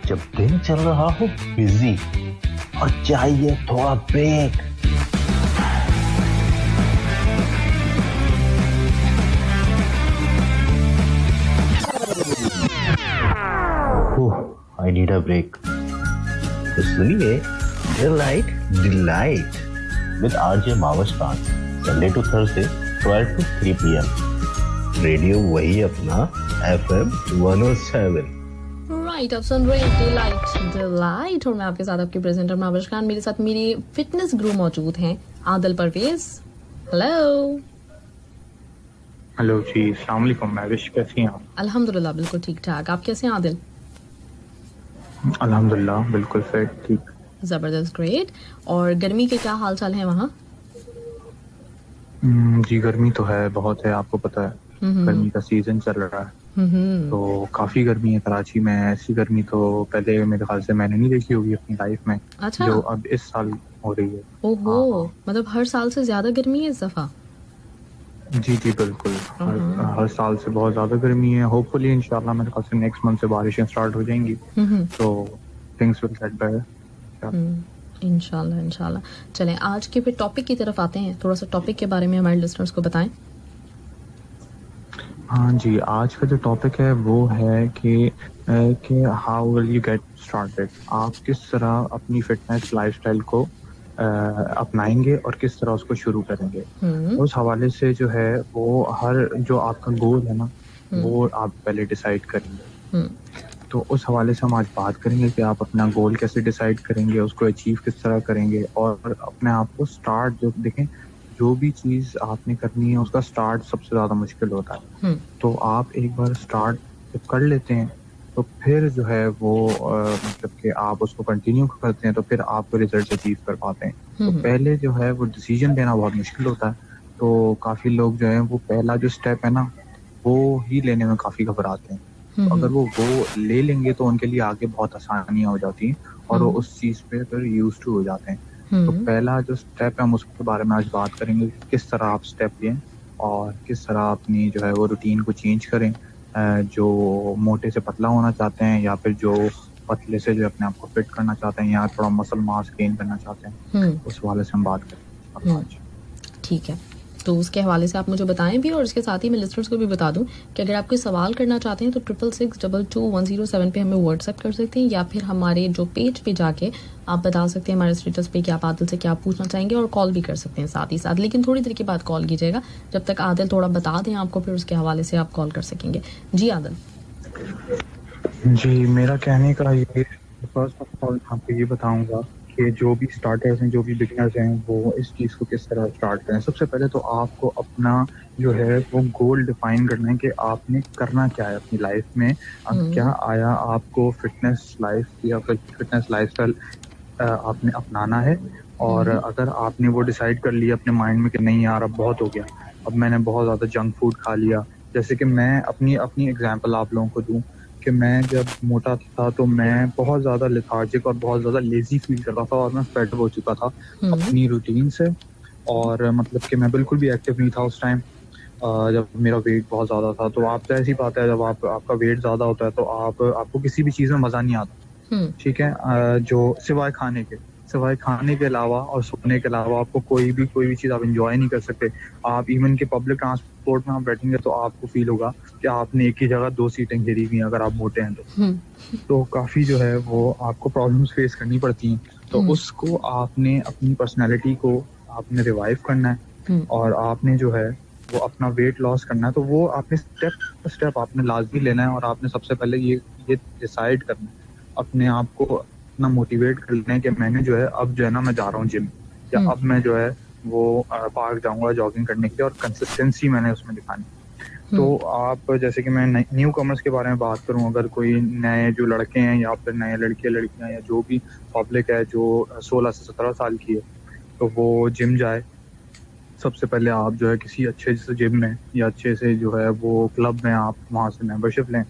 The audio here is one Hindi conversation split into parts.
जब दिन चल रहा हो बिजी और चाहिए थोड़ा break. I need a break. तो सुनिए डिलाइट विद आरजे मावस्तान, Sunday to Thursday 12 to 3 PM। Radio वही अपना FM 107। राइट, आप सुन रहे हैं डिलाइट और मैं आपके साथ आपकी प्रेजेंटर मावश खान। मेरे साथ मेरे फिटनेस गुरु मौजूद हैं आदिल परवेज। हेलो जी, अस्सलाम वालेकुम। मैविश कैसी हैं आप? अल्हम्दुलिल्लाह बिल्कुल ठीक ठाक। आप कैसे हैं आदिल? अल्हम्दुलिल्लाह बिल्कुल फिट, ठीक, जबरदस्त, ग्रेट। और गर्मी के क्या हाल चाल है वहाँ? जी गर्मी तो है, बहुत है, आपको पता है गर्मी का सीजन चल रहा है तो काफी गर्मी है कराची में। ऐसी गर्मी तो पहले मेरे ख्याल से मैंने नहीं देखी होगी अपनी लाइफ में। अच्छा। जो अब इस साल हो रही है। ओहो, मतलब हर साल से ज्यादा गर्मी है इस दफा? जी बिल्कुल, हर साल से बहुत ज्यादा गर्मी है। होपफुली इंशाल्लाह मेरे ख्याल से नेक्स्ट मंथ से बारिशें स्टार्ट हो जाएंगी तो थिंग्स विल गेट बेटर इंशाल्लाह। चलें आज के फिर टॉपिक की तरफ आते हैं। थोड़ा सा टॉपिक के बारे में हमारे लिसनर्स को बताएं। हाँ जी, आज का जो टॉपिक है वो है कि how will you get started. आप किस तरह अपनी फिटनेस लाइफस्टाइल को अपनाएंगे और किस तरह उसको शुरू करेंगे। उस हवाले से जो है वो हर जो आपका गोल है ना वो आप पहले डिसाइड करेंगे। तो उस हवाले से हम आज बात करेंगे कि आप अपना गोल कैसे डिसाइड करेंगे, उसको अचीव किस तरह करेंगे और अपने आप को स्टार्ट, जो देखें जो भी चीज़ आपने करनी है उसका स्टार्ट सबसे ज़्यादा मुश्किल होता है। तो आप एक बार स्टार्ट जब कर लेते हैं तो फिर जो है वो मतलब कि आप उसको कंटिन्यू करते हैं तो फिर आप रिजल्ट अचीव कर पाते हैं। तो पहले जो है वो डिसीजन लेना बहुत मुश्किल होता है। तो काफ़ी लोग जो है वो पहला जो स्टेप है ना वो ही लेने में काफ़ी घबराते हैं। तो अगर वो ले लेंगे तो उनके लिए आगे बहुत आसानियाँ हो जाती हैं और वो उस चीज़ पे फिर यूज टू हो जाते हैं। तो पहला जो स्टेप है हम उसके बारे में आज बात करेंगे, किस तरह आप स्टेप लें और किस तरह अपनी जो है वो रूटीन को चेंज करें। जो मोटे से पतला होना चाहते हैं या फिर जो पतले से जो अपने आप को फिट करना चाहते हैं या थोड़ा मसल मास गेन करना चाहते हैं, उस हवाले से हम बात करें आज। ठीक है, तो उसके हवाले से आप मुझे बताएं भी और इसके साथ ही मैं लिस्टर्स को भी बता दूं कि अगर आप कोई सवाल करना चाहते हैं तो 66622107 पे हमें व्हाट्सएप कर सकते हैं या फिर हमारे जो पेज पे जाके आप बता सकते हैं हमारे स्टेटस पे कि आप आदिल से क्या पूछना चाहेंगे और कॉल भी कर सकते हैं साथ ही साथ। लेकिन थोड़ी देर के बाद कॉल कीजिएगा, जब तक आदिल थोड़ा बता दें आपको, फिर उसके हवाले से आप कॉल कर सकेंगे। जी आदिल। जी, मेरा कहने का ये फर्स्ट ऑफ ऑल आपको ये बताऊंगा कि जो भी स्टार्टर्स हैं, जो भी बिगिनर्स हैं, वो इस चीज़ को किस तरह स्टार्ट करें। सबसे पहले तो आपको अपना जो है वो गोल डिफाइन करना है कि आपने करना क्या है अपनी लाइफ में। अब क्या आया आपको फिटनेस लाइफ या फिर फिटनेस लाइफस्टाइल आपने अपनाना है। और अगर आपने वो डिसाइड कर लिया अपने माइंड में कि नहीं यार अब बहुत हो गया, अब मैंने बहुत ज़्यादा जंक फूड खा लिया। जैसे कि मैं अपनी एग्जांपल आप लोगों को दूं कि मैं जब मोटा था तो मैं बहुत ज़्यादा लेथार्जिक और बहुत ज़्यादा लेजी फील करता था और मैं फेड हो चुका था अपनी रूटीन से। और मतलब कि मैं बिल्कुल भी एक्टिव नहीं था उस टाइम जब मेरा वेट बहुत ज़्यादा था। तो आप ऐसी बात है जब आपका वेट ज़्यादा होता है तो आपको किसी भी चीज़ में मज़ा नहीं आता, ठीक है, जो सिवाय खाने के अलावा और सोने के अलावा आपको कोई भी चीज़ आप एंजॉय नहीं कर सकते। आप इवन के पब्लिक ट्रांसपोर्ट में आप बैठेंगे तो आपको फील होगा कि आपने एक ही जगह 2 सीटें घेरी हुई हैं अगर आप मोटे हैं तो काफ़ी जो है वो आपको प्रॉब्लम्स फेस करनी पड़ती हैं। तो उसको आपने अपनी पर्सनैलिटी को आपने रिवाइव करना है और आपने जो है वो अपना वेट लॉस करना है। तो वो आपने स्टेप आपने लाजमी लेना है और आपने सबसे पहले ये डिसाइड करना है, अपने आप को इतना मोटिवेट कर लेना है कि मैंने जो है अब जो है ना मैं जा रहा हूँ जिम या अब मैं जो है वो पार्क जाऊंगा जॉगिंग करने के लिए और कंसिस्टेंसी मैंने उसमें दिखानी। तो आप जैसे कि मैं न्यू कमर्स के बारे में बात करूं, अगर कोई नए जो लड़के हैं या फिर नए लड़कियां या जो भी पब्लिक है जो 16 से 17 साल की है तो वो जिम जाए। सबसे पहले आप जो है किसी अच्छे से जिम में या अच्छे से जो है वो क्लब में आप वहाँ से मेंबरशिप लें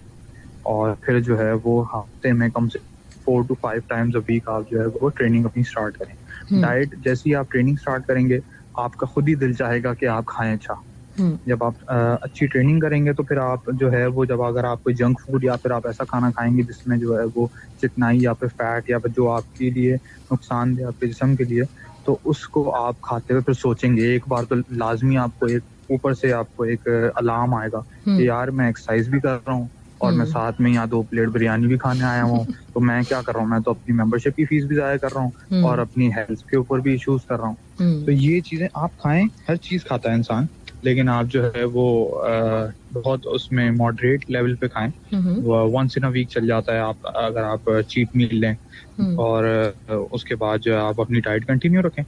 और फिर जो है वो हफ्ते में कम से 4 to 5 टाइम्स अ वीक आप जो है वो ट्रेनिंग अपनी स्टार्ट करें। डाइट जैसे ही आप ट्रेनिंग स्टार्ट करेंगे आपका खुद ही दिल चाहेगा कि आप खाएं अच्छा, जब आप अच्छी ट्रेनिंग करेंगे तो फिर आप जो है वो जब अगर आप कोई जंक फूड या फिर आप ऐसा खाना खाएंगे जिसमें जो है वो चिकनाई या फिर फैट या फिर जो आपके लिए नुकसानदेह आपके जिस्म के लिए, तो उसको आप खाते हुए फिर सोचेंगे एक बार तो लाजमी आपको एक ऊपर से आपको एक अलार्म आएगा कि यार मैं एक्सरसाइज भी कर रहा हूँ और मैं साथ में यहाँ 2 प्लेट बिरयानी भी खाने आया हूँ, तो मैं क्या कर रहा हूँ, मैं तो अपनी मेंबरशिप की फीस भी ज़ाया कर रहा हूँ और अपनी हेल्थ के ऊपर भी इश्यूज कर रहा हूँ। तो ये चीजें आप खाएं, हर चीज खाता है इंसान, लेकिन आप जो है वो बहुत उसमें मॉडरेट लेवल पे खाएं। वंस इन अ वीक चल जाता है आप अगर आप चीट मील लें और उसके बाद जो आप अपनी डाइट कंटिन्यू रखें।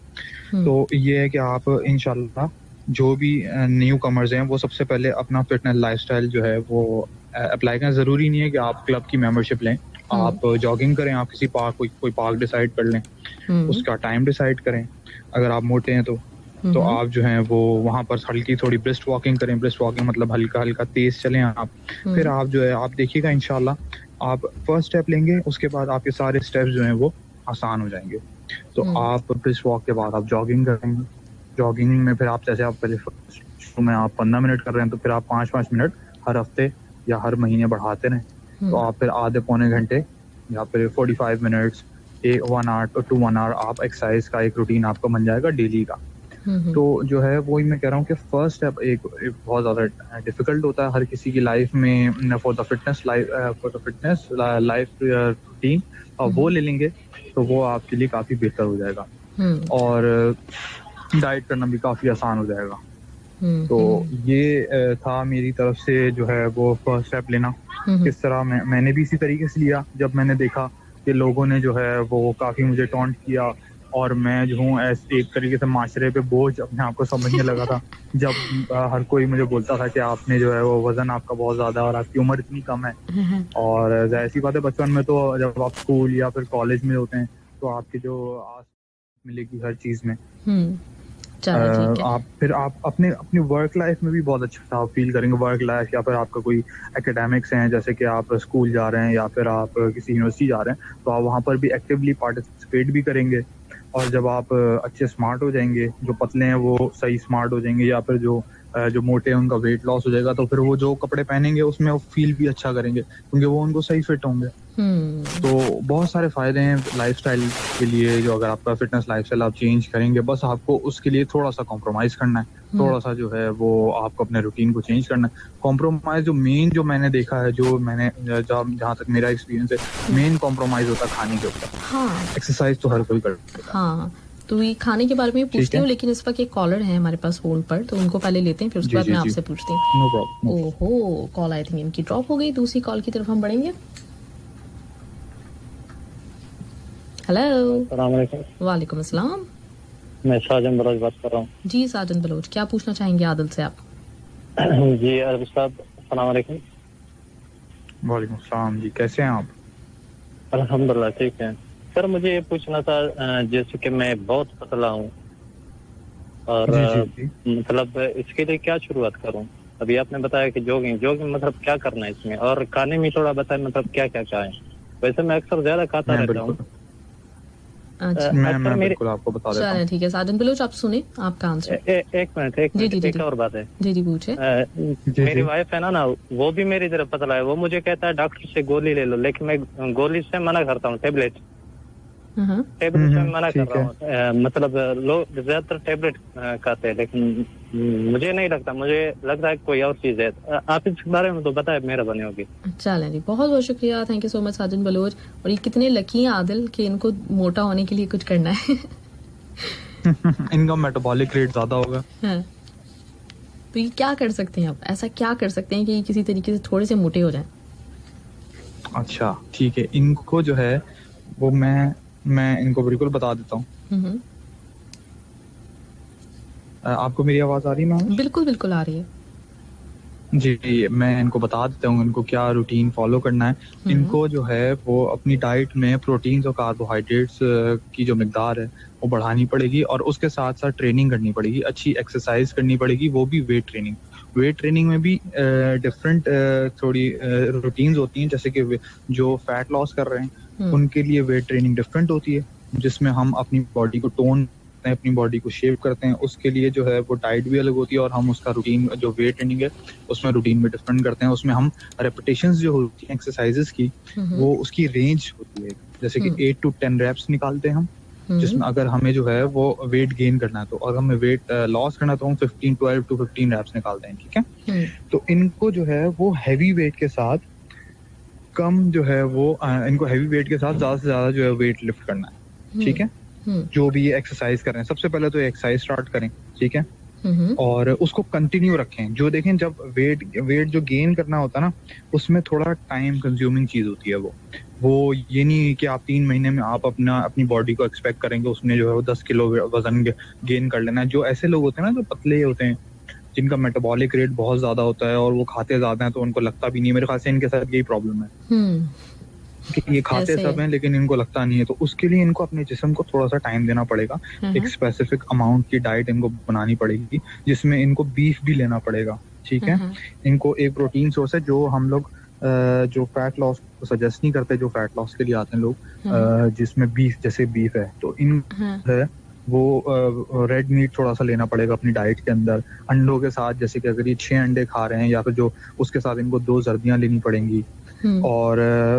तो ये है कि आप इंशाल्लाह जो भी न्यू कमर्स हैं वो सबसे पहले अपना फिटनेस लाइफस्टाइल जो है वो अप्लाई करें। जरूरी नहीं है कि आप क्लब की मेंबरशिप लें, आप जॉगिंग करें, आप किसी पार्क कोई पार्क डिसाइड कर लें, उसका टाइम डिसाइड करें। अगर आप मोटे हैं तो आप जो हैं वो वहाँ पर हल्की थोड़ी ब्रिस्ट वॉकिंग करें। ब्रिस्ट वॉकिंग मतलब हल्का हल्का तेज चलें आप। फिर आप जो है आप देखिएगा इंशाल्लाह आप फर्स्ट स्टेप लेंगे, उसके बाद आपके सारे स्टेप्स जो हैं वो आसान हो जाएंगे। तो आप ब्रिस्ट वॉक के बाद आप जॉगिंग करेंगे। जॉगिंग में फिर आप जैसे आप पहले शुरू में आप 15 मिनट कर रहे हैं तो फिर आप 5-5 मिनट हर हफ्ते या हर महीने बढ़ाते रहें। तो आप फिर आधे पौने घंटे या फिर 45 मिनट्स 1 आवर to 1 आवर आप एक्सरसाइज का एक रूटीन आपका बन जाएगा डेली का। तो जो है वही मैं कह रहा हूँ कि फर्स्ट स्टेप एक बहुत ज़्यादा डिफिकल्ट होता है हर किसी की लाइफ में for the fitness life routine, और वो ले लेंगे तो वो आपके लिए काफ़ी बेहतर हो जाएगा और डाइट करना भी काफ़ी आसान हो जाएगा। तो ये था मेरी तरफ से जो है वो फर्स्ट स्टेप लेना। किस तरह मैंने भी इसी तरीके से लिया जब मैंने देखा कि लोगों ने जो है वो काफ़ी मुझे टॉन्ट किया और मैं जो हूँ एक तरीके से माशरे पे बोझ अपने आप को समझने लगा था जब हर कोई मुझे बोलता था कि आपने जो है वो वजन आपका बहुत ज्यादा और आपकी उम्र इतनी कम है। और जाहिर सी बात है बचपन में तो जब आप स्कूल या फिर कॉलेज में होते हैं तो आपकी जो आस मिलेगी हर चीज में आप अपनी वर्क लाइफ में भी बहुत अच्छा आप फील करेंगे। वर्क लाइफ या फिर आपका कोई एकेडमिक्स हैं, जैसे कि आप स्कूल जा रहे हैं या फिर आप किसी यूनिवर्सिटी जा रहे हैं तो आप वहाँ पर भी एक्टिवली पार्टिसिपेट भी करेंगे। और जब आप अच्छे स्मार्ट हो जाएंगे, जो पतले हैं वो सही स्मार्ट हो जाएंगे, या फिर जो मोटे हैं उनका वेट लॉस हो जाएगा, तो फिर वो जो कपड़े पहनेंगे उसमें वो फील भी अच्छा करेंगे क्योंकि वो उनको सही फिट होंगे। तो बहुत सारे फायदे हैं लाइफस्टाइल के लिए। जो अगर आपका फिटनेस लाइफस्टाइल आप चेंज करेंगे, बस आपको उसके लिए थोड़ा सा कॉम्प्रोमाइज करना है, थोड़ा सा जो है वो आपको अपने रूटीन को चेंज करना है। कॉम्प्रोमाइज जो मैंने देखा है, जहाँ तक मेरा एक्सपीरियंस है, मेन कॉम्प्रोमाइज होता है खाने के ऊपर। एक्सरसाइज तो हर कोई करता है। तो ये खाने के बारे में पूछती हूँ, लेकिन इस वक्त एक कॉलर है हमारे पास होल्ड पर, तो उनको पहले लेते हैं, फिर उसके बाद मैं आपसे पूछती हूँ। No problem. ओहो, कॉल आई थिंक इनकी ड्रॉप हो गई। दूसरी कॉल की तरफ हम बढ़ेंगे। हेलो, वालेकुम अस्सलाम। मैं साजन बलोच बात कर रहा हूँ। जी साजन बलोच, क्या पूछना चाहेंगे आदिल से आप? जी अरब साहब, अस्सलाम वालेकुम। वालेकुम अस्सलाम जी, कैसे हैं आप? अल्हम्दुलिल्लाह ठीक है। सर मुझे ये पूछना था, जैसे कि मैं बहुत पतला हूँ और मतलब इसके लिए क्या शुरुआत करूँ? अभी आपने बताया कि जॉगिंग मतलब क्या करना है इसमें, और खाने में थोड़ा बताएं मतलब क्या क्या है। वैसे मैं अक्सर ज्यादा खाता रहता हूँ। अच्छा, मैं बिल्कुल आपको बता देता हूँ। ठीक है साजन बलोच, आप सुने आपका आंसर। एक मिनट एक और बात है। जी पूछे। मेरी वाइफ है ना, वो भी मेरी तरफ पतला है। वो मुझे कहता है डॉक्टर से गोली ले लो, लेकिन मैं गोली से मना करता हूँ। टेबलेट से मना कर रहा हूँ। मतलब लोग ज्यादातर टेबलेट खाते हैं, लेकिन मुझे नहीं लगता, मुझे लगता है कोई और चीज है। आप इस बारे में तो बताएं, मेहरबानी होगी। चलें जी, बहुत बहुत शुक्रिया, thank you so much Sajan Baloch. और ये कितने लकी हैं आदिल कि इनको मोटा होने के लिए कुछ करना है। इनका मेटाबॉलिक रेट ज्यादा होगा। तो ये क्या कर सकते हैं आप, ऐसा क्या कर सकते हैं कि किसी तरीके से थोड़े से मोटे हो जाएं? अच्छा ठीक है, इनको जो है वो मैं इनको बिल्कुल बता देता हूँ। आपको मेरी आवाज आ रही है? बिल्कुल बिल्कुल आ रही है जी। मैं इनको बता देता हूँ इनको क्या रूटीन फॉलो करना है। इनको जो है वो अपनी डाइट में प्रोटीन्स और कार्बोहाइड्रेट्स की जो मिकदार है वो बढ़ानी पड़ेगी, और उसके साथ साथ ट्रेनिंग करनी पड़ेगी, अच्छी एक्सरसाइज करनी पड़ेगी, वो भी वेट ट्रेनिंग में भी डिफरेंट थोड़ी रूटीन्स होती हैं। जैसे कि जो फैट लॉस कर रहे हैं उनके लिए वेट ट्रेनिंग डिफरेंट होती है, जिसमें हम अपनी बॉडी को टोन करते हैं, अपनी बॉडी को शेप करते हैं, उसके लिए जो है वो डाइट भी अलग होती है और हम उसका रूटीन जो वेट ट्रेनिंग है उसमें रूटीन में डिफरेंट करते हैं। उसमें हम रेपिटेशंस जो होती हैं एक्सरसाइजेस की वो उसकी रेंज होती है, जैसे कि 8 to 10 रेप्स निकालते हैं हम, जिसमें अगर हमें जो है वो वेट गेन करना है तो, और हमें वेट लॉस करना है तो हम 12 to 15 रेप्स निकालते हैं, ठीक है। तो इनको जो है वो हैवी वेट के साथ कम जो है वो इनको हैवी वेट के साथ ज्यादा से ज्यादा जो है वेट लिफ्ट करना है, ठीक है। जो भी ये एक्सरसाइज कर रहे हैं, सबसे पहले तो एक्सरसाइज स्टार्ट करें, ठीक है, और उसको कंटिन्यू रखें। जो देखें जब वेट जो गेन करना होता है ना, उसमें थोड़ा टाइम कंज्यूमिंग चीज होती है वो ये नहीं कि आप 3 महीने में आप अपनी बॉडी को एक्सपेक्ट करेंगे उसने जो है वो 10 किलो वजन गेन कर लेना है। जो ऐसे लोग होते हैं ना जो पतले होते हैं, जिनका मेटाबॉलिक रेट बहुत ज्यादा होता है और वो खाते ज्यादा हैं तो उनको लगता भी नहीं, मेरे ख्याल से इनके साथ यही प्रॉब्लम है कि ये खाते सब हैं लेकिन इनको लगता नहीं है। तो उसके लिए इनको अपने जिस्म को थोड़ा सा टाइम देना पड़ेगा, एक स्पेसिफिक अमाउंट की डाइट इनको बनानी पड़ेगी, जिसमें इनको बीफ भी लेना पड़ेगा, ठीक है। इनको एक प्रोटीन सोर्स है जो हम लोग जो फैट लॉस को सजेस्ट नहीं करते, जो फैट लॉस के लिए आते हैं लोग, जिसमें बीफ, जैसे बीफ है तो इन है वो रेड मीट थोड़ा सा लेना पड़ेगा अपनी डाइट के अंदर, अंडों के साथ, जैसे कि अगर ये 6 अंडे खा रहे हैं या फिर जो उसके साथ इनको 2 जर्दियां लेनी पड़ेंगी। और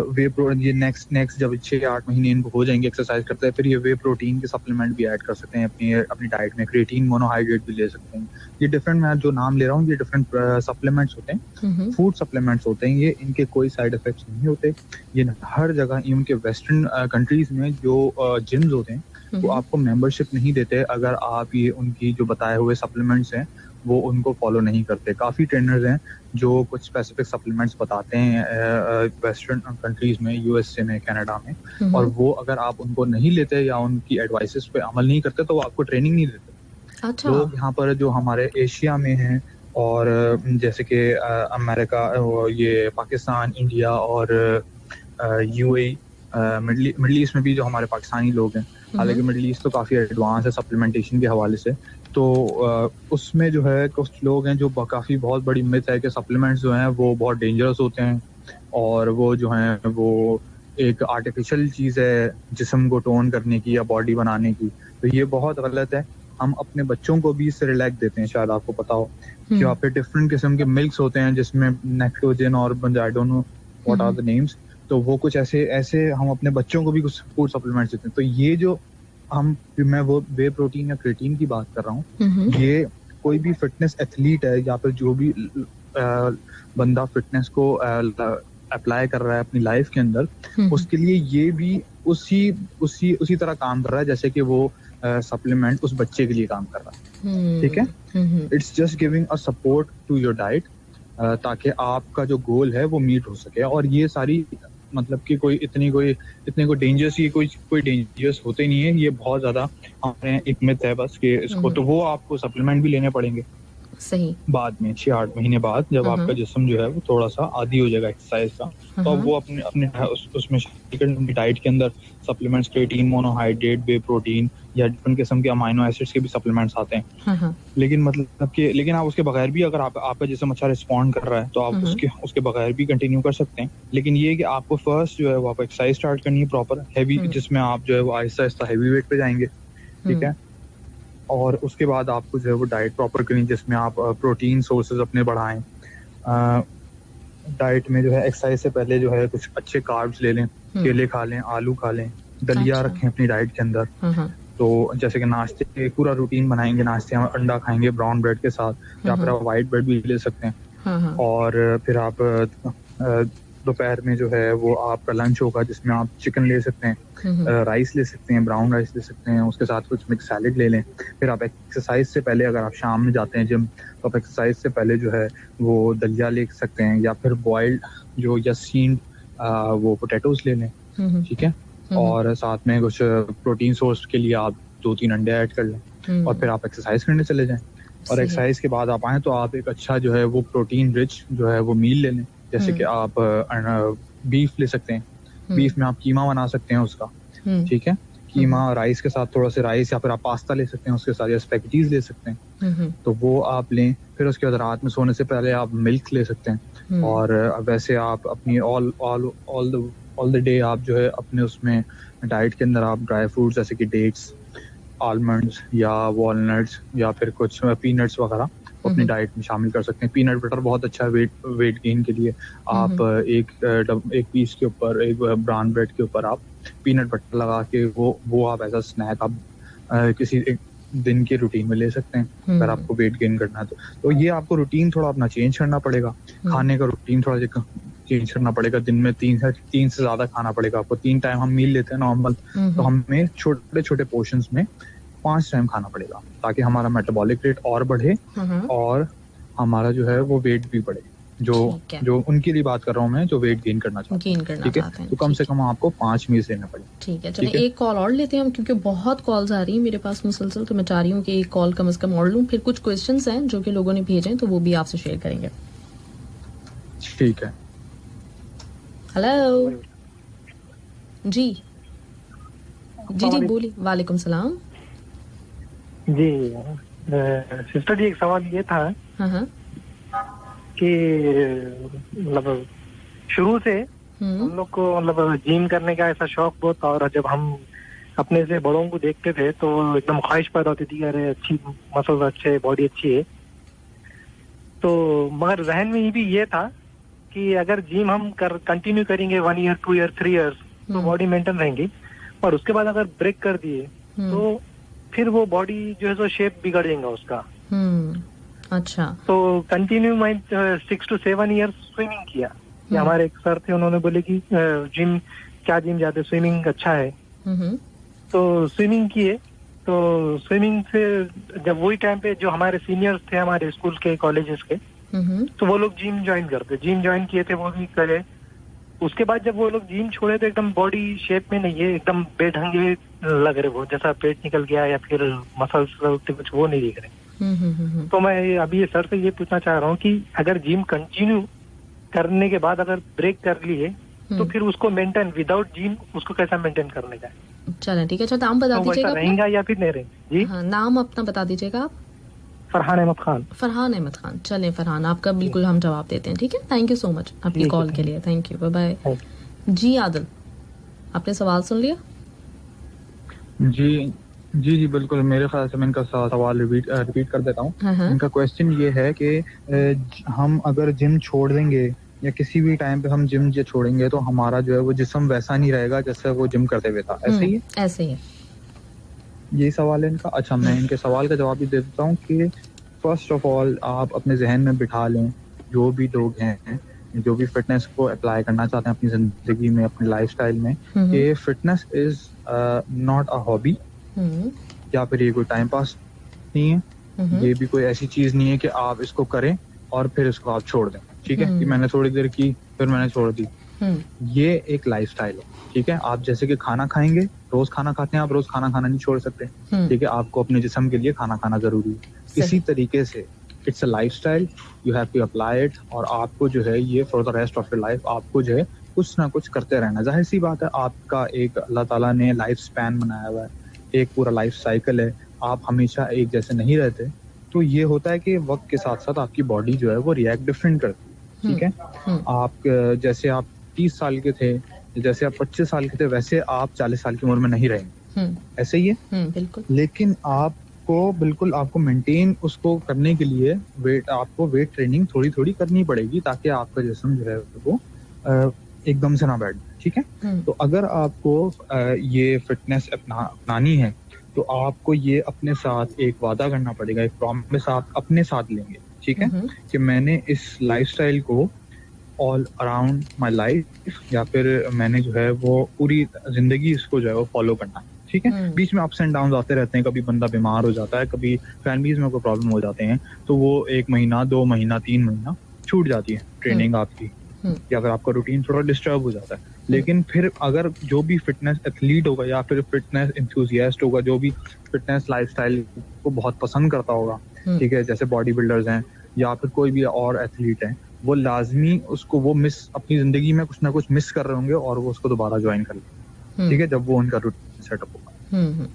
वे ये नेक्स्ट जब 6-8 महीने इनको हो जाएंगे एक्सरसाइज करते हैं, फिर ये वे प्रोटीन के सप्लीमेंट भी ऐड कर सकते हैं अपनी डाइट में, क्रिएटिन मोनोहाइड्रेट भी ले सकते हैं। ये डिफरेंट, मैं जो नाम ले रहा हूँ ये डिफरेंट सप्लीमेंट्स होते हैं, फूड सप्लीमेंट्स होते हैं ये, इनके कोई साइड इफेक्ट्स नहीं होते। ये हर जगह, इवन के वेस्टर्न कंट्रीज में जो जिम्स होते हैं वो आपको मेंबरशिप नहीं देते अगर आप ये उनकी जो बताए हुए सप्लीमेंट्स हैं वो उनको फॉलो नहीं करते। काफी ट्रेनर्स हैं जो कुछ स्पेसिफिक सप्लीमेंट्स बताते हैं वेस्टर्न कंट्रीज में, यूएसए में, कनाडा में, और वो अगर आप उनको नहीं लेते या उनकी एडवाइसेस पे अमल नहीं करते तो वो आपको ट्रेनिंग नहीं देते। अच्छा। लोग यहाँ पर जो हमारे एशिया में हैं और जैसे कि अमेरिका, ये पाकिस्तान, इंडिया और यूएई, मिडल ईस्ट में भी जो हमारे पाकिस्तानी लोग हैं, हालांकि मिडल ईस्ट तो काफी एडवांस है सप्लीमेंटेशन के हवाले से, तो उसमें जो है कुछ लोग हैं जो काफी बहुत बड़ी मिथ है कि सप्लीमेंट्स जो हैं वो बहुत डेंजरस होते हैं और वो जो हैं वो एक आर्टिफिशियल चीज है जिस्म को टोन करने की या बॉडी बनाने की। तो ये बहुत गलत है। हम अपने बच्चों को भी इससे रिलैक्स देते हैं, शायद आपको पता हो कि वहाँ पे डिफरेंट किस्म के मिल्क्स होते हैं जिसमें नेक्टोजन और I don't know what are the names, तो वो कुछ ऐसे हम अपने बच्चों को भी कुछ फूड सप्लीमेंट्स देते हैं। तो ये जो मैं वो वे प्रोटीन या क्रिएटिन की बात कर रहा हूँ, ये कोई भी फिटनेस एथलीट है या फिर जो भी बंदा फिटनेस को अप्लाई कर रहा है अपनी लाइफ के अंदर, उसके लिए ये भी उसी तरह काम कर रहा है जैसे कि वो सप्लीमेंट उस बच्चे के लिए काम कर रहा है, ठीक है। It's just giving a support to your diet ताकि आपका जो गोल है वो मीट हो सके। और ये सारी मतलब कि इतने को डेंजरस, ये कोई डेंजरस होते नहीं है, ये बहुत ज्यादा हमारे एक मिथ है बस कि इसको, तो वो आपको सप्लीमेंट भी लेने पड़ेंगे सही बाद में 6-8 महीने बाद, जब आपका जिस्म जो है वो थोड़ा सा आदी हो जाएगा एक्सरसाइज का, तो वो अपने उसमें डाइट के अंदर सप्लीमेंट्स, क्रिएटिन मोनोहाइड्रेट, वे प्रोटीन या डिफरेंट किस्म के अमाइनो एसिड्स के भी सप्लीमेंट्स आते हैं। लेकिन आप उसके बगैर भी, अगर आपका जिस्म अच्छा रिस्पॉन्ड कर रहा है तो आप उसके बगैर भी कंटिन्यू कर सकते हैं। लेकिन ये कि आपको फर्स्ट जो है वो आप एक्सरसाइज स्टार्ट करनी है प्रॉपर हैवी, जिसमें आप जो है वो आहिस्ता आहिस्ता हैवी वेट पे जाएंगे, ठीक है। और उसके बाद आपको जो है वो डाइट प्रॉपर करनी, जिसमें आप प्रोटीन सोर्सेज अपने बढ़ाएं। डाइट में जो है एक्सरसाइज से पहले जो है कुछ अच्छे कार्ब्स ले लें, केले खा लें, आलू खा लें, दलिया रखें अपनी डाइट के अंदर। तो जैसे कि नाश्ते पूरा रूटीन बनाएंगे, नाश्ते में अंडा खाएंगे ब्राउन ब्रेड के साथ, या फिर आप व्हाइट ब्रेड भी ले सकते हैं। और फिर आप दोपहर में जो है वो आपका लंच होगा जिसमें आप चिकन ले सकते हैं, राइस ले सकते हैं, ब्राउन राइस ले सकते हैं, उसके साथ कुछ मिक्स सैलेड ले लें। फिर आप एक्सरसाइज से पहले, अगर आप शाम में जाते हैं जिम, तो आप एक्सरसाइज से पहले जो है वो दलिया ले सकते हैं, या फिर बॉइल्ड जो या स्टीम्ड वो पोटैटोज ले लें, ठीक है। और साथ में कुछ प्रोटीन सोर्स के लिए आप 2-3 अंडे ऐड कर लें, और फिर आप एक्सरसाइज करने चले जाएं। और एक्सरसाइज के बाद आप आए तो आप एक अच्छा जो है वो प्रोटीन रिच जो है वो मील ले लें, जैसे कि आप बीफ ले सकते हैं, बीफ में आप कीमा बना सकते हैं उसका, ठीक है। कीमा राइस के साथ, थोड़ा सा राइस, या फिर आप पास्ता ले सकते हैं उसके साथ, या स्पैगेटीज ले सकते हैं, तो वो आप लें। फिर उसके बाद रात में सोने से पहले आप मिल्क ले सकते हैं। और वैसे आप अपनी ऑल द डे आप जो है अपने उसमें डाइट के अंदर आप ड्राई फ्रूट्स जैसे कि डेट्स, आलमंड्स या वॉलनट्स या फिर कुछ पीनट्स वगैरह अपनी डाइट में शामिल कर सकते हैं। पीनट बटर बहुत अच्छा है वेट गेन के लिए। आप एक पीस के ऊपर, एक ब्राउन ब्रेड के ऊपर आप पीनट बटर लगा के वो आप एज अ स्नैक आप किसी एक दिन के रूटीन में ले सकते हैं अगर आपको वेट गेन करना है तो ये आपको रूटीन थोड़ा अपना चेंज करना पड़ेगा। खाने का रूटीन थोड़ा चेंज करना पड़ेगा। दिन में 3 से ज्यादा खाना पड़ेगा आपको। 3 टाइम हम मील लेते हैं नॉर्मल, तो हमें छोटे छोटे पोर्शंस में 5 टाइम खाना पड़ेगा ताकि हमारा मेटाबॉलिक रेट और बढ़े और हमारा जो है वो वेट भी बढ़े। जो उनके लिए बात कर रहा हूँ मैं, जो वेट गेन करना चाहते हैं, ठीक है, तो कम से कम आपको 5 मील लेना पड़ेगा। ठीक है, चलिए एक कॉल और लेते हैं हम, क्योंकि बहुत कॉल्स आ रही हैं मेरे पास मुसलसल, तो मैं चाह रही हूँ कि एक कॉल कम से कम और लूँ, फिर कुछ क्वेश्चंस हैं जो कि लोगों ने भेजे हैं तो वो भी आपसे शेयर करेंगे। ठीक है। हेलो जी बोलिए। वालेकुम सलाम जी। सिस्टर जी, एक सवाल ये था कि मतलब शुरू से हम लोग को मतलब जिम करने का ऐसा शौक बहुत था, और जब हम अपने से बड़ों को देखते थे तो एकदम ख्वाहिश पैदा होती थी, अरे अच्छी मसल्स अच्छे, बॉडी अच्छी है। तो मगर जहन में ये भी ये था कि अगर जिम हम कंटिन्यू करेंगे 1 ईयर, 2 ईयर, 3 ईयर्स तो बॉडी मेंटेन रहेंगी, और उसके बाद अगर ब्रेक कर दिए तो फिर वो बॉडी जो है सो शेप बिगड़ जाएगा उसका। अच्छा। तो कंटिन्यू मैं 6 to 7 ईयर्स स्विमिंग किया। हमारे एक सर थे, उन्होंने बोले कि जिम जाते, स्विमिंग अच्छा है। तो स्विमिंग किए। तो स्विमिंग से जब वही टाइम पे जो हमारे सीनियर्स थे हमारे स्कूल के, कॉलेजेस के, तो वो लोग जिम ज्वाइन किए थे, वो भी करे। उसके बाद जब वो लोग जिम छोड़े तो एकदम बॉडी शेप में नहीं है, एकदम बेढंगे लग रहे, वो जैसा पेट निकल गया या फिर मसल्स कुछ वो नहीं दिख रहे। तो मैं अभी ये सर से ये पूछना चाह रहा हूँ कि अगर जिम कंटिन्यू करने के बाद अगर ब्रेक कर लिए तो फिर उसको मेंटेन विदाउट जिम उसको कैसा मेंटेन करने का? चलें, ठीक है। अच्छा, नाम बता दीजिएगा रहेगा या फिर नहीं रहेगा? जी हाँ, नाम अपना बता दीजिएगा आप। फरहान अहमद खान। फरहान अहमद खान। चलें फरहान, आपका बिल्कुल हम जवाब देते हैं। ठीक है, थैंक यू सो मच आपकी कॉल के लिए। Thank you, bye bye. जी आदिल, आपने सवाल सुन लिया? जी बिल्कुल। मेरे ख्याल से मैं इनका सवाल रिपीट कर देता हूँ। इनका क्वेश्चन ये है कि हम अगर जिम छोड़ देंगे या किसी भी टाइम पे हम जिम छोड़ेंगे तो हमारा जो है वो जिस्म वैसा नहीं रहेगा जैसे वो जिम करते हुए था। ऐसे ही है? ऐसे ही है। यही सवाल है इनका। अच्छा, मैं इनके सवाल का जवाब भी दे देता हूँ कि फर्स्ट ऑफ ऑल आप अपने जहन में बिठा लें, जो भी लोग हैं जो भी फिटनेस को अप्लाई करना चाहते हैं अपनी जिंदगी में, अपनी लाइफस्टाइल में, कि fitness is not a hobby या फिर ये कोई टाइम पास नहीं है। ये भी कोई ऐसी चीज नहीं है कि आप इसको करें और फिर इसको आप छोड़ दें। ठीक है, कि मैंने थोड़ी देर की फिर मैंने छोड़ दी। ये एक लाइफस्टाइल है। ठीक है, आप जैसे कि खाना खाएंगे, रोज खाना खाते हैं, आप रोज खाना नहीं छोड़ सकते। ठीक है, आपको अपने जिस्म के लिए खाना खाना जरूरी है। इसी तरीके से it's a lifestyle, you have to apply it, और आपको जो है ये for the rest of your life आपको जो है कुछ ना कुछ करते रहना। जाहिर सी बात है, आपका एक अल्लाह ताला ने लाइफ स्पैन बनाया हुआ है, एक पूरा लाइफ साइकिल है। आप हमेशा एक जैसे नहीं रहते, तो ये होता है कि वक्त के साथ साथ आपकी बॉडी जो है वो रिएक्ट डिफरेंट करती है। ठीक है, आप जैसे आप 30 साल के थे, जैसे आप 25 साल के थे, वैसे आप 40 साल की उम्र में नहीं रहेंगे। ऐसे ही है। बिल्कुल। लेकिन आपको मेंटेन उसको करने के लिए आपको वेट ट्रेनिंग थोड़ी थोड़ी करनी पड़ेगी ताकि आपका जिस्म जो है वो एकदम से ना बैठ। ठीक है, तो अगर आपको ये फिटनेस अपनानी है तो आपको ये अपने साथ एक वादा करना पड़ेगा, एक प्रॉमिस आप अपने साथ लेंगे। ठीक है, कि मैंने इस लाइफस्टाइल को ऑल अराउंड माय लाइफ या फिर मैंने जो है वो पूरी जिंदगी इसको जो है वो फॉलो करना है। ठीक है, बीच में अप्स एंड डाउन आते रहते हैं, कभी बंदा बीमार हो जाता है, कभी फैमिलीज में कोई प्रॉब्लम हो जाते हैं, तो वो 1 महीना 2 महीना 3 महीना छूट जाती है ट्रेनिंग आपकी, या फिर आपका रूटीन थोड़ा डिस्टर्ब हो जाता है। लेकिन फिर अगर जो भी फिटनेस एथलीट होगा या फिर फिटनेस एंथुसियास्ट होगा, जो भी फिटनेस लाइफस्टाइल को बहुत पसंद करता होगा, ठीक है, जैसे बॉडी बिल्डर्स हैं या फिर कोई भी और एथलीट हैं, वो लाजमी उसको वो अपनी जिंदगी में कुछ ना कुछ मिस कर रहे होंगे और वो उसको दोबारा ज्वाइन कर लेंगे। ठीक है, जब वो उनका रूटीन सेटअप होगा।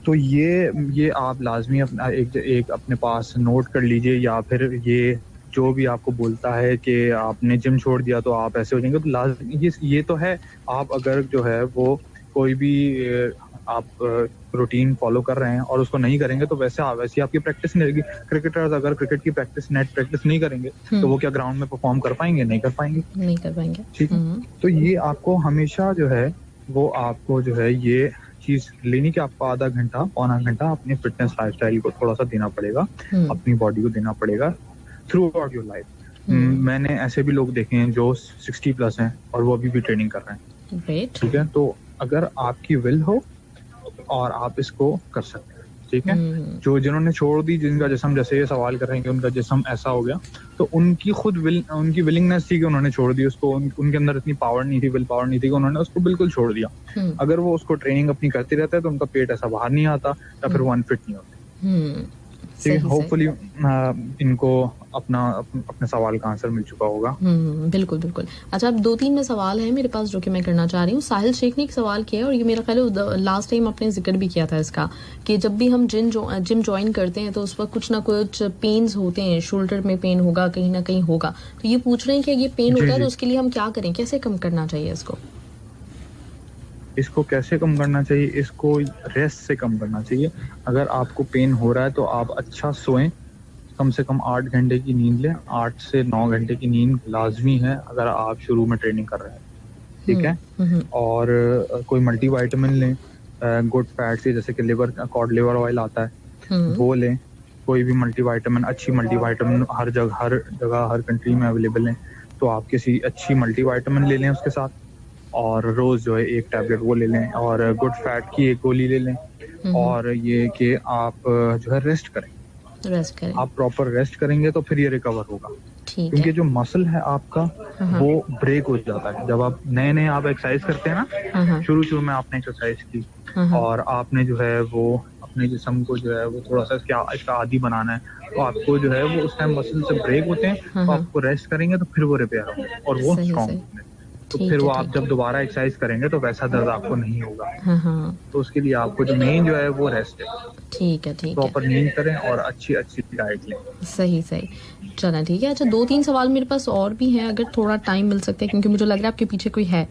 तो ये आप लाजमी अपना एक अपने पास नोट कर लीजिए, या फिर ये जो भी आपको बोलता है कि आपने जिम छोड़ दिया तो आप ऐसे हो जाएंगे, तो लाजमी ये तो है। आप अगर जो है वो कोई भी आप रूटीन फॉलो कर रहे हैं और उसको नहीं करेंगे तो वैसे ही आपकी प्रैक्टिस नहीं रहेगी। क्रिकेटर्स अगर क्रिकेट की प्रैक्टिस नेट प्रैक्टिस नहीं करेंगे तो वो क्या ग्राउंड में परफॉर्म कर पाएंगे? नहीं कर पाएंगे। ठीक है, तो ये आपको हमेशा जो है वो आपको जो है ये चीज लेनी कि आपको आधा घंटा पौना घंटा अपनी फिटनेस लाइफस्टाइल को थोड़ा सा देना पड़ेगा, अपनी बॉडी को देना पड़ेगा थ्रू आउट योर लाइफ। मैंने ऐसे भी लोग देखे हैं जो 60+ हैं और वो अभी भी ट्रेनिंग कर रहे हैं। ठीक है, तो अगर आपकी विल हो और आप इसको कर सकते हैं। ठीक है, जो जिन्होंने छोड़ दी, जिनका जिस्म, जैसे ये सवाल कर रहे हैं कि उनका जिस्म ऐसा हो गया, तो उनकी उनकी विलिंगनेस थी कि उन्होंने छोड़ दी उसको। उनके अंदर इतनी पावर नहीं थी, विल पावर नहीं थी कि उन्होंने उसको बिल्कुल छोड़ दिया। अगर वो उसको ट्रेनिंग अपनी करते रहते हैं तो उनका पेट ऐसा बाहर नहीं आता या फिर वो अनफिट नहीं होते। ठीक है, होपफुली इनको अपने सवाल का आंसर मिल चुका होगा। बिल्कुल बिल्कुल। अच्छा, अब 2-3 में सवाल है मेरे पास जो कि मैं करना चाह रही हूँ। साहिल शेख ने एक सवाल किया है और ये मेरा ख्याल है लास्ट टाइम आपने जिक्र भी किया था इसका, कि जब भी हम जिम ज्वाइन करते हैं तो उस वक्त कुछ ना कुछ पेन्स होते हैं, शोल्डर में पेन होगा, कहीं ना कहीं होगा। तो ये पूछ रहे हैं कि ये पेन होता है तो उसके लिए हम क्या करें, कैसे कम करना चाहिए इसको कैसे कम करना चाहिए? इसको रेस्ट से कम करना चाहिए। अगर आपको पेन हो रहा है तो आप अच्छा सोएं, कम से कम 8 घंटे की नींद लें। 8 से 9 घंटे की नींद लाजमी है अगर आप शुरू में ट्रेनिंग कर रहे हैं। ठीक है, और कोई मल्टीविटामिन लें, गुड फैट से, जैसे कि कॉड लिवर ऑयल आता है वो लें। कोई भी मल्टीविटामिन, अच्छी मल्टीविटामिन हर जगह हर कंट्री में अवेलेबल है, तो आप किसी अच्छी मल्टीविटामिन ले लें उसके साथ, और रोज जो है 1 टैबलेट वो ले लें, और गुड फैट की 1 गोली ले लें। और ये कि आप जो है रेस्ट करें। आप प्रॉपर रेस्ट करेंगे तो फिर ये रिकवर होगा। क्योंकि जो मसल है आपका वो ब्रेक हो जाता है जब आप नए आप एक्सरसाइज करते हैं ना। शुरू में आपने एक्सरसाइज की और आपने जो है वो अपने जिस्म को जो है वो थोड़ा सा इसका आदी बनाना है, तो आपको जो है वो उस टाइम मसल से ब्रेक होते हैं, तो आपको रेस्ट करेंगे तो फिर वो रिपेयर होंगे और वो स्ट्रॉन्ग होंगे। तो फिर वो आप जब दोबारा एक्सरसाइज करेंगे तो वैसा दर्द आपको नहीं होगा। तो उसके लिए आपको जो मेन जो है वो रेस्ट है। ठीक है, प्रॉपर नींद करें और अच्छी डाइट लें। सही चला, ठीक है। अच्छा, 2-3 सवाल मेरे पास और भी हैं, अगर थोड़ा टाइम मिल सकता है, क्योंकि मुझे लग रहा है आपके पीछे कोई है,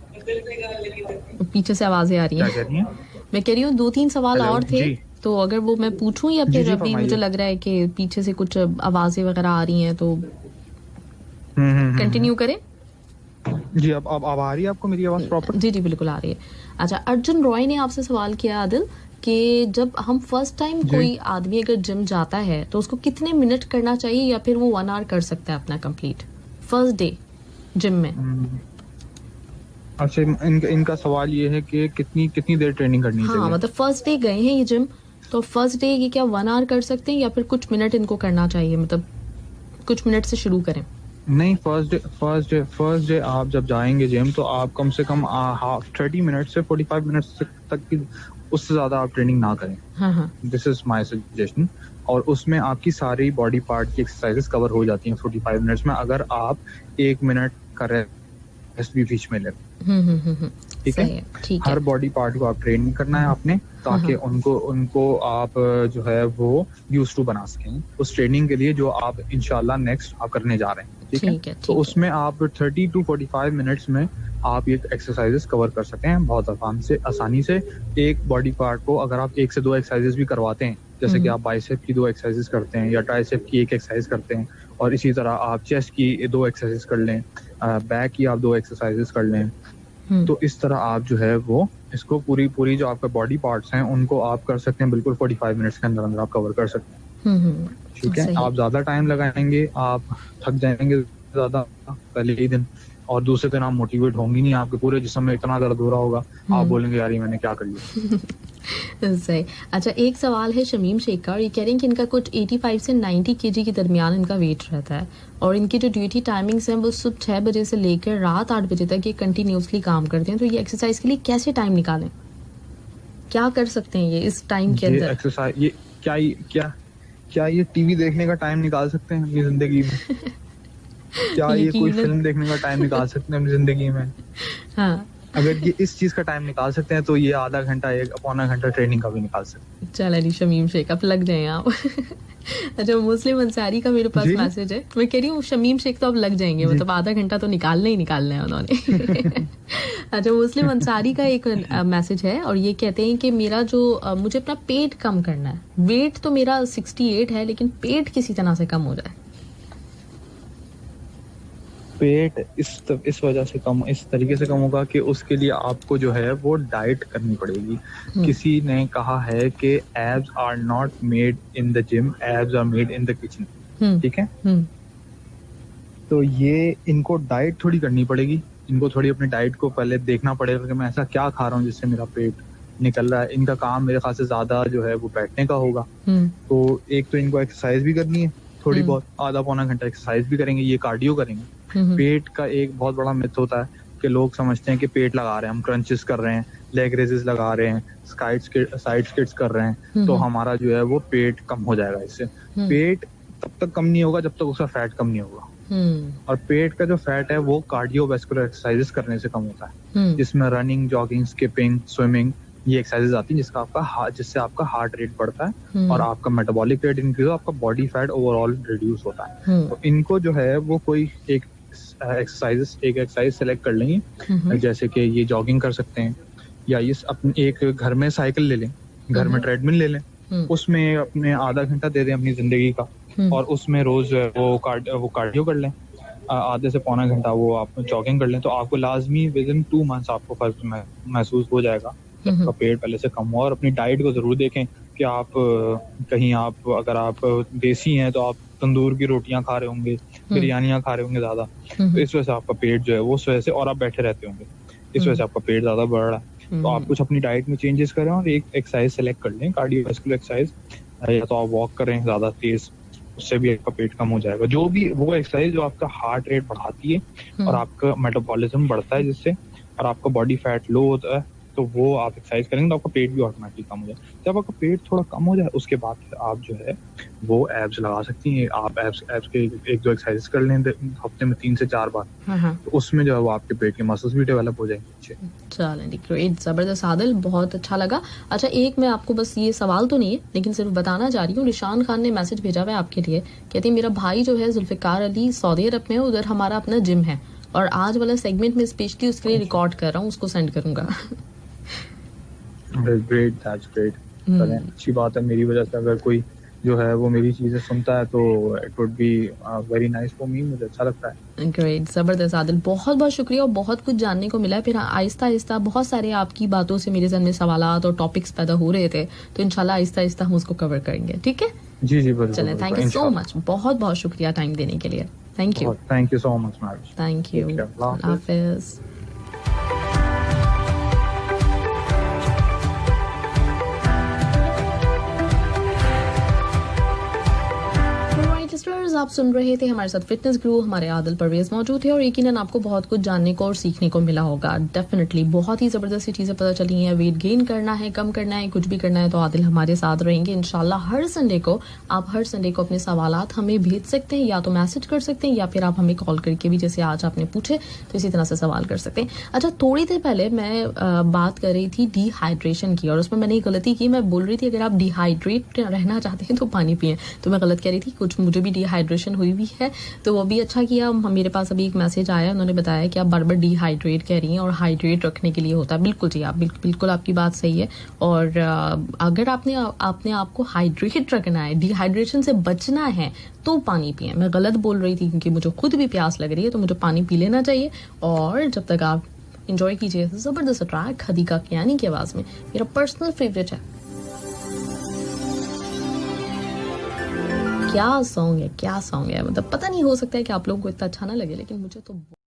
पीछे से आवाजें आ रही हैं। क्या कह रही हैं? मैं कह रही हूँ 2-3 सवाल और थे, तो अगर वो मैं पूछूं या फिर अभी मुझे लग रहा है कि पीछे से कुछ आवाजें वगैरह आ रही हैं तो कंटिन्यू करें? जी, अब आ रही है आपको मेरी आवाज प्रॉपर? जी बिल्कुल आ रही है। अच्छा, अर्जुन रॉय ने आपसे सवाल किया आदिल, कि जब हम फर्स्ट टाइम कोई आदमी अगर जिम जाता है तो उसको कितने मिनट करना चाहिए, या फिर वो 1 आवर कर सकता है अपना कंप्लीट फर्स्ट डे जिम में? अच्छा, इनका सवाल ये है कि कितनी देर ट्रेनिंग करनी चाहिए? मतलब फर्स्ट डे गए हैं ये जिम, तो फर्स्ट डे ये क्या 1 आवर कर सकते हैं या फिर कुछ मिनट इनको करना चाहिए, मतलब कुछ मिनट से शुरू करें? नहीं, फर्स्ट डे आप जब जाएंगे जिम तो आप कम से कम 30 मिनट से 45 मिनट तक की, उससे ज्यादा आप ट्रेनिंग ना करें। This is my suggestion. और उसमें आपकी सारी बॉडी पार्ट की एक्सरसाइजेस कवर हो जाती हैं 45 मिनट्स में, अगर आप 1 मिनट का रेस्ट भी बीच में लें। ठीक है, हर बॉडी पार्ट को आप ट्रेन करना है आपने, ताकि उनको आप जो है वो यूज टू बना सकें उस ट्रेनिंग के लिए जो आप इंशाल्लाह नेक्स्ट आप करने जा रहे हैं। ठीक है, तो उसमें आप 30 to 45 मिनट्स में आप ये एक्सरसाइजेस कवर कर सकते हैं बहुत आसानी से। एक बॉडी पार्ट को अगर आप 1 से 2 एक्सरसाइजेस भी करवाते हैं, जैसे कि आप बाइसेप की 2 एक्सरसाइजेस करते हैं या ट्राइसेप की 1 एक्सरसाइज करते हैं, और इसी तरह आप चेस्ट की 2 एक्सरसाइजेस कर लें, बैक की आप 2 एक्सरसाइजेस कर लें, तो इस तरह आप जो है वो इसको पूरी जो आपका बॉडी पार्ट्स हैं उनको आप कर सकते हैं बिल्कुल 45 मिनट्स के अंदर आप कवर कर सकते हैं। ठीक है, आप ज्यादा टाइम लगाएंगे आप थक जाएंगे ज्यादा पहले ही दिन, और दूसरे दिन आप मोटिवेट होंगे नहीं, आपके पूरे जिस्म में इतना दर्द हो रहा होगा, आप बोलेंगे यार ये मैंने क्या कर लिया। सही। अच्छा, एक सवाल है शमीम शेख का, और ये कह रहे हैं कि इनका कुछ 85 से 90 kg के दरमियान इनका वेट रहता है, और इनकी जो ड्यूटी टाइमिंग्स हैं वो सुबह 6 बजे से लेकर रात 8 बजे तक ये कंटिन्यूसली काम करते हैं। तो ये एक्सरसाइज के लिए कैसे टाइम निकालें, क्या कर सकते हैं ये इस टाइम के अंदर? एक्सरसाइज ये क्या ये टीवी देखने का टाइम निकाल सकते हैं अपनी जिंदगी में? क्या ये कोई फिल्म देखने का टाइम निकाल सकते हैं अपनी जिंदगी में? अगर ये इस चीज का टाइम निकाल सकते हैं तो ये आधा घंटा, एक पौना घंटा ट्रेनिंग का भी निकाल सकते हैं। चल अली शमीम शेख, अब लग जाए आप। अच्छा, मुस्लिम अंसारी का मेरे पास मैसेज है, मैं कह रही हूँ शमीम शेख तो अब लग जाएंगे, मतलब आधा घंटा तो निकालना ही निकालना है उन्होंने। अच्छा, मुस्लिम अंसारी का एक मैसेज है और ये कहते हैं कि मेरा जो मुझे अपना पेट कम करना है, वेट तो मेरा 68 है लेकिन पेट किसी तरह से कम हो जाए। पेट इस वजह से कम, इस तरीके से कम होगा कि उसके लिए आपको जो है वो डाइट करनी पड़ेगी। किसी ने कहा है कि abs are not made in the gym, abs are made in the kitchen. ठीक है, तो ये इनको डाइट थोड़ी करनी पड़ेगी, इनको थोड़ी अपनी डाइट को पहले देखना पड़ेगा कि मैं ऐसा क्या खा रहा हूँ जिससे मेरा पेट निकल रहा है। इनका काम मेरे ख्याल से ज्यादा जो है वो बैठने का होगा। तो एक तो इनको एक्सरसाइज भी करनी है थोड़ी बहुत, आधा पौना घंटा एक्सरसाइज भी करेंगे, ये कार्डियो करेंगे। पेट का एक बहुत बड़ा मिथ होता है कि लोग समझते हैं कि पेट लगा रहे हैं, हम क्रंचेस कर रहे हैं, लेग रेजेस लगा रहे हैं, साइड स्किट्स कर रहे हैं, तो हमारा जो है वो पेट कम हो जाएगा इससे। पेट तब तक कम नहीं होगा जब तक उसका फैट कम नहीं होगा। और पेट का जो फैट है वो कार्डियोवैस्कुलर एक्सरसाइजेस करने से कम होता है, जिसमें रनिंग, जॉगिंग, स्किपिंग, स्विमिंग, ये एक्सरसाइजेज आती है जिससे आपका हार्ट रेट बढ़ता है और आपका मेटाबॉलिक रेट इंक्रीज, आपका बॉडी फैट ओवरऑल रिड्यूस होता है। तो इनको जो है वो कोई एक एक्सरसाइज सेलेक्ट कर लेंगे, जैसे कि ये जॉगिंग कर सकते हैं, या ये अपने एक घर में साइकिल ले लें, घर में ट्रेडमिल ले लें, उसमें अपने आधा घंटा दे दें अपनी जिंदगी का, और उसमें रोज वो कार्डियो कर लें, आधे से पौना घंटा वो आप जॉगिंग कर लें, तो आपको लाजमी विद इन 2 months आपको फर्क महसूस हो जाएगा आपका पेट पहले से कम हुआ। और अपनी डाइट को जरूर देखें कि आप कहीं अगर आप देसी हैं तो आप तंदूर की रोटियां खा रहे होंगे, बिरयानियां खा रहे होंगे ज्यादा, तो इस वजह से आपका पेट जो है वो उस वजह से, और आप बैठे रहते होंगे, इस वजह से आपका पेट ज्यादा बढ़ रहा है। तो आप कुछ अपनी डाइट में चेंजेस करें और एक एक्सरसाइज सेलेक्ट कर लें, कार्डियोवैस्कुलर एक्सरसाइज, या तो आप वॉक करें ज्यादा तेज, उससे भी आपका पेट कम हो जाएगा। जो भी वो एक्सरसाइज जो आपका हार्ट रेट बढ़ाती है और आपका मेटाबॉलिज्म बढ़ता है जिससे, और आपका बॉडी फैट लो होता है, तो वो आप एक्सरसाइज करेंगे तो आपका पेट भी ऑटोमेटिकली कम हो जाए। जब आपका पेट थोड़ा कम हो जाए उसके बाद आप जो है वो एब्स लगा सकती हैं। आप एब्स के 1-2 एक्सरसाइज कर लें हफ्ते में 3 से 4 बार, तो उसमें जो है वो आपके पेट के मसल्स भी डेवलप हो जाएंगे। चलें, ग्रेट, जबरदस्त आदिल, बहुत अच्छा लगा। अच्छा, एक मैं आपको बस, ये सवाल तो नहीं है लेकिन सिर्फ बताना चाह रही हूँ, निशान खान ने मैसेज भेजा हुआ है आपके लिए, कहते हैं मेरा भाई जो है जुल्फिकार अली सऊदी अरब में है, उधर हमारा अपना जिम है और आज वाला सेगमेंट में स्पेशली उसके लिए रिकॉर्ड कर रहा हूँ, उसको सेंड करूंगा। Great, that's great. अच्छी बात है, मेरी वजह से अगर कोई जो है वो मेरी चीजें सुनता है तो it would be very nice for me, मुझे अच्छा लगता है। ग्रेट, जबरदस्त आदिल, बहुत बहुत शुक्रिया और बहुत कुछ जानने को मिला। फिर आहिस्ता आहिस्ता बहुत सारे आपकी बातों से मेरे जहन में सवालात और टॉपिक्स पैदा हो रहे थे, तो इंशाल्लाह आहिस्ता आहिस्ता हम उसको कवर करेंगे। ठीक है जी, चलें, थैंक यू सो मच, बहुत बहुत शुक्रिया टाइम देने के लिए। Thank you so much ma'am, thank you, अल्लाह हाफिज। आप सुन रहे थे, हमारे साथ फिटनेस गुरु हमारे आदिल परवेज मौजूद थे और यकीनन आपको बहुत कुछ जानने को और सीखने को मिला होगा। डेफिनेटली बहुत ही जबरदस्त चीजें पता चली हैं। वेट गेन करना है, कम करना है, कुछ भी करना है तो आदिल हमारे साथ रहेंगे इंशाल्लाह। हर संडे को अपने सवालात हमें भेज सकते हैं, या तो मैसेज कर सकते हैं या फिर आप हमें कॉल करके भी, जैसे आज आपने पूछे तो इसी तरह से सवाल कर सकते हैं। अच्छा, थोड़ी देर पहले मैं बात कर रही थी डिहाइड्रेशन की और उसमें मैंने एक गलती की, मैं बोल रही थी अगर आप डिहाइड्रेट रहना चाहते हैं तो पानी पिएं, तो मैं गलत कह रही थी। कुछ मुझे भी डिहाइड्रेशन हुई भी है, तो वो भी अच्छा किया। मेरे पास अभी एक मैसेज आया, उन्होंने बताया कि आप बार बार डिहाइड्रेट कह रही हैं और हाइड्रेट रखने के लिए होता है। बिल्कुल जी, आप बिल्कुल आपकी बात सही है। और अगर आपने आप को हाइड्रेट रखना है, डिहाइड्रेशन से बचना है, तो पानी पिए। मैं गलत बोल रही थी क्योंकि मुझे खुद भी प्यास लग रही है, तो मुझे पानी पी लेना चाहिए। और जब तक आप इंजॉय कीजिए जबरदस्त ट्रैक खदीका कियानी की आवाज में, मेरा पर्सनल फेवरेट है। क्या सॉन्ग है, मतलब पता नहीं, हो सकता है कि आप लोगों को इतना अच्छा ना लगे, लेकिन मुझे तो